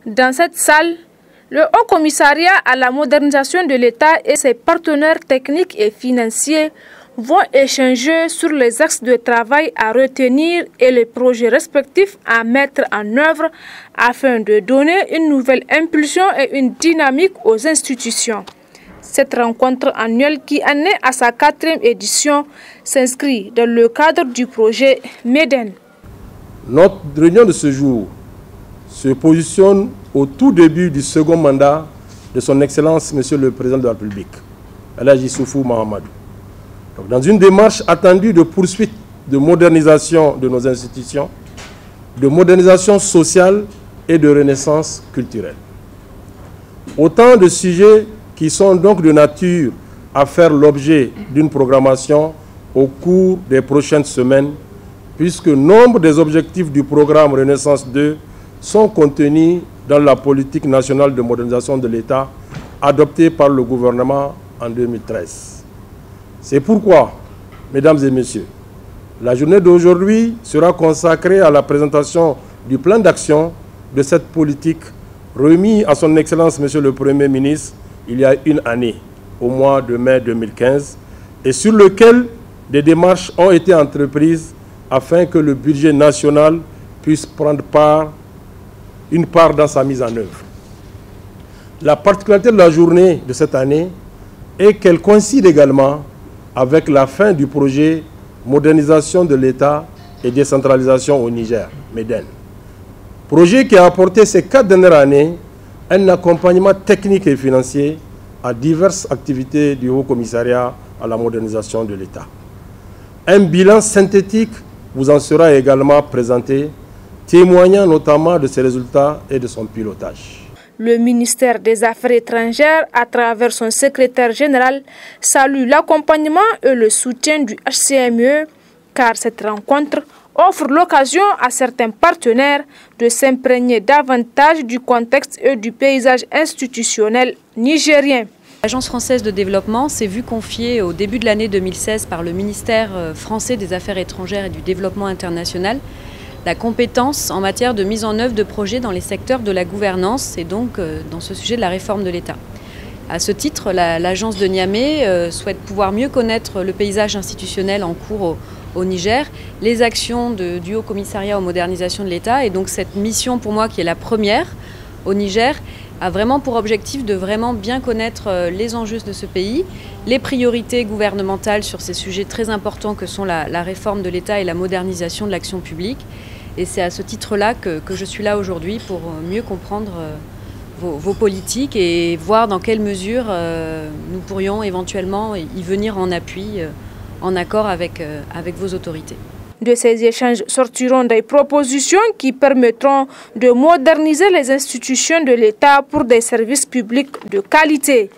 Dans cette salle, le Haut Commissariat à la modernisation de l'État et ses partenaires techniques et financiers vont échanger sur les axes de travail à retenir et les projets respectifs à mettre en œuvre afin de donner une nouvelle impulsion et une dynamique aux institutions. Cette rencontre annuelle, qui en est à sa 4e édition, s'inscrit dans le cadre du projet MEDEN. Notre réunion de ce jour se positionne au tout début du second mandat de son Excellence, Monsieur le Président de la République, Elhadji Issoufou Mahamadou. Donc, dans une démarche attendue de poursuite de modernisation de nos institutions, de modernisation sociale et de renaissance culturelle. Autant de sujets qui sont donc de nature à faire l'objet d'une programmation au cours des prochaines semaines, puisque nombre des objectifs du programme Renaissance 2 sont contenus dans la politique nationale de modernisation de l'État adoptée par le gouvernement en 2013. C'est pourquoi, mesdames et messieurs, la journée d'aujourd'hui sera consacrée à la présentation du plan d'action de cette politique remis à son Excellence, Monsieur le Premier ministre, il y a une année, au mois de mai 2015, et sur lequel des démarches ont été entreprises afin que le budget national puisse prendre une part dans sa mise en œuvre. La particularité de la journée de cette année est qu'elle coïncide également avec la fin du projet Modernisation de l'État et décentralisation au Niger, MEDEN. Projet qui a apporté ces 4 dernières années un accompagnement technique et financier à diverses activités du Haut Commissariat à la modernisation de l'État. Un bilan synthétique vous en sera également présenté, témoignant notamment de ses résultats et de son pilotage. Le ministère des Affaires étrangères, à travers son secrétaire général, salue l'accompagnement et le soutien du HCME, car cette rencontre offre l'occasion à certains partenaires de s'imprégner davantage du contexte et du paysage institutionnel nigérien. L'Agence française de développement s'est vue confier au début de l'année 2016 par le ministère français des Affaires étrangères et du développement international la compétence en matière de mise en œuvre de projets dans les secteurs de la gouvernance et donc dans ce sujet de la réforme de l'État. À ce titre, l'agence de Niamey souhaite pouvoir mieux connaître le paysage institutionnel en cours au Niger, les actions du Haut Commissariat aux modernisations de l'État, et donc cette mission pour moi qui est la première au Niger a vraiment pour objectif de vraiment bien connaître les enjeux de ce pays, les priorités gouvernementales sur ces sujets très importants que sont la réforme de l'État et la modernisation de l'action publique. Et c'est à ce titre-là que je suis là aujourd'hui pour mieux comprendre vos politiques et voir dans quelle mesure nous pourrions éventuellement y venir en appui, en accord avec vos autorités. De ces échanges sortiront des propositions qui permettront de moderniser les institutions de l'État pour des services publics de qualité.